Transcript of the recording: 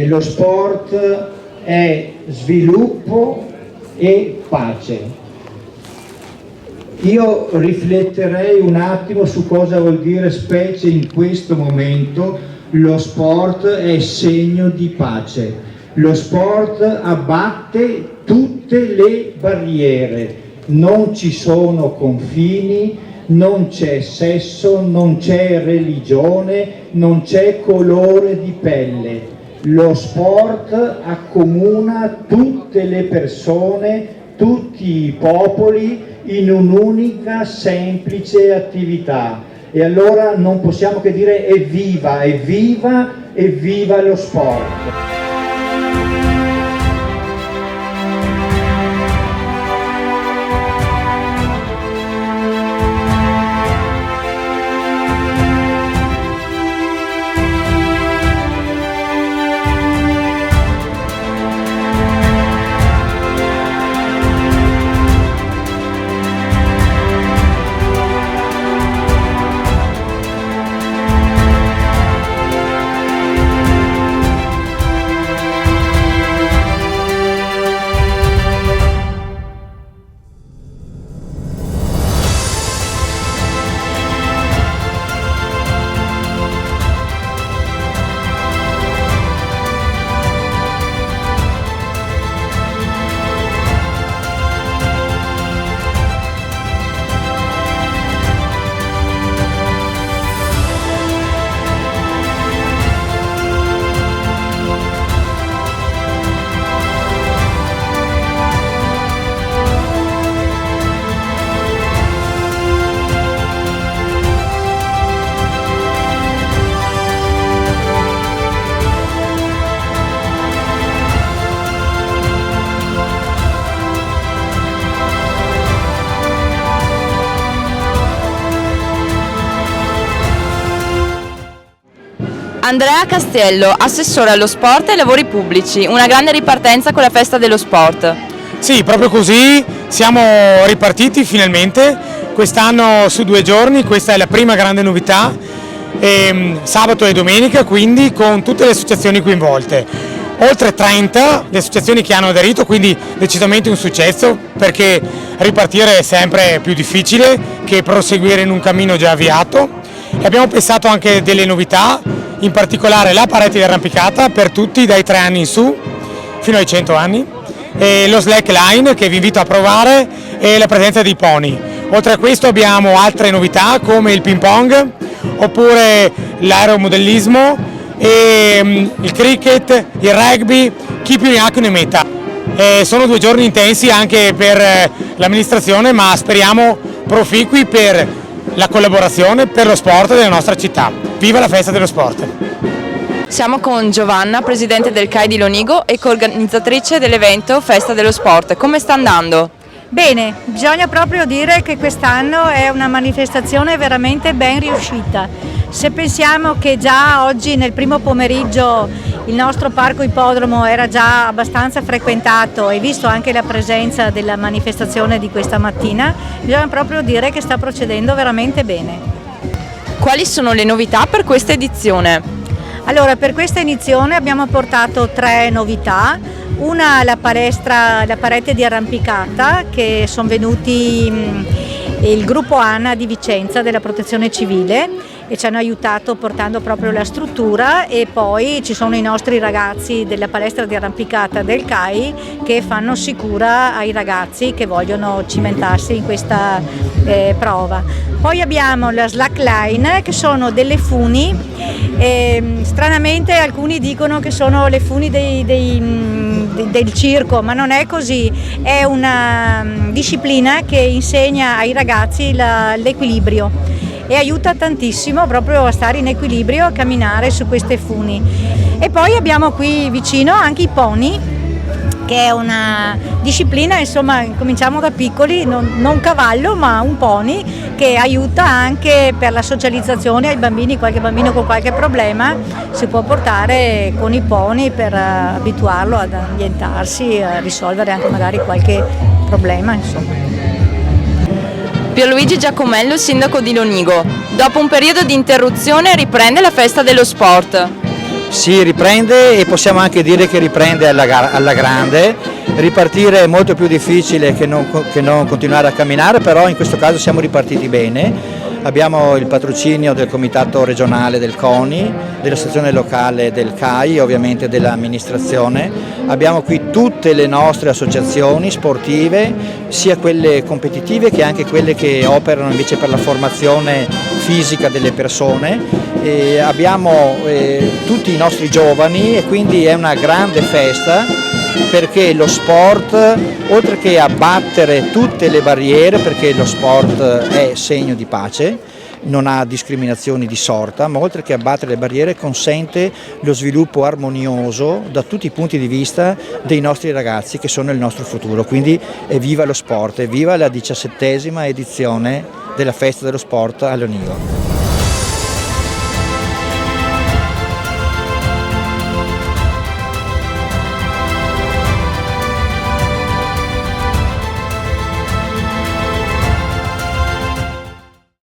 Lo sport è sviluppo e pace. Io rifletterei un attimo su cosa vuol dire, specie in questo momento, lo sport è segno di pace. Lo sport abbatte tutte le barriere, non ci sono confini, non c'è sesso, non c'è religione, non c'è colore di pelle. Lo sport accomuna tutte le persone, tutti i popoli in un'unica semplice attività. E allora non possiamo che dire evviva, evviva, evviva lo sport! Andrea Castello, assessore allo sport e ai lavori pubblici, una grande ripartenza con la festa dello sport. Sì, proprio così, siamo ripartiti finalmente, quest'anno su 2 giorni, questa è la prima grande novità, sabato e domenica quindi con tutte le associazioni coinvolte. Oltre 30 le associazioni che hanno aderito, quindi decisamente un successo, perché ripartire è sempre più difficile che proseguire in un cammino già avviato. E abbiamo pensato anche delle novità, in particolare la parete di arrampicata per tutti dai 3 anni in su fino ai 100 anni, e lo slackline che vi invito a provare e la presenza di pony. Oltre a questo abbiamo altre novità come il ping pong oppure l'aeromodellismo e il cricket, il rugby, chi più ne ha che ne metta. Sono 2 giorni intensi anche per l'amministrazione, ma speriamo proficui per la collaborazione per lo sport della nostra città. Viva la festa dello sport! Siamo con Giovanna, presidente del CAI di Lonigo e coorganizzatrice dell'evento Festa dello Sport. Come sta andando? Bene, bisogna proprio dire che quest'anno è una manifestazione veramente ben riuscita. Se pensiamo che già oggi nel primo pomeriggio il nostro parco ippodromo era già abbastanza frequentato e visto anche la presenza della manifestazione di questa mattina, bisogna proprio dire che sta procedendo veramente bene. Quali sono le novità per questa edizione? Allora, per questa edizione abbiamo portato 3 novità. Una, la parete di arrampicata, che sono venuti il gruppo ANA di Vicenza della Protezione Civile e ci hanno aiutato portando proprio la struttura, e poi ci sono i nostri ragazzi della palestra di arrampicata del CAI che fanno sicura ai ragazzi che vogliono cimentarsi in questa prova. Poi abbiamo la slackline, che sono delle funi, stranamente alcuni dicono che sono le funi del circo, ma non è così, è una disciplina che insegna ai ragazzi l'equilibrio e aiuta tantissimo proprio a stare in equilibrio, a camminare su queste funi. E poi abbiamo qui vicino anche i pony, che è una disciplina, insomma, cominciamo da piccoli, non cavallo ma un pony, che aiuta anche per la socializzazione ai bambini. Qualche bambino con qualche problema si può portare con i pony per abituarlo ad ambientarsi, a risolvere anche magari qualche problema, insomma. Pierluigi Giacomello, sindaco di Lonigo. Dopo un periodo di interruzione riprende la festa dello sport. Si riprende e possiamo anche dire che riprende alla grande. Ripartire è molto più difficile che non continuare a camminare, però in questo caso siamo ripartiti bene. Abbiamo il patrocinio del comitato regionale del CONI, della sezione locale del CAI, ovviamente dell'amministrazione. Abbiamo qui tutte le nostre associazioni sportive, sia quelle competitive che anche quelle che operano invece per la formazione fisica delle persone. Abbiamo tutti i nostri giovani e quindi è una grande festa, perché lo sport, oltre che abbattere tutte le barriere, perché lo sport è segno di pace, non ha discriminazioni di sorta, ma oltre che abbattere le barriere consente lo sviluppo armonioso da tutti i punti di vista dei nostri ragazzi che sono il nostro futuro. Quindi viva lo sport, viva la 17ª edizione della Festa dello Sport a Lonigo.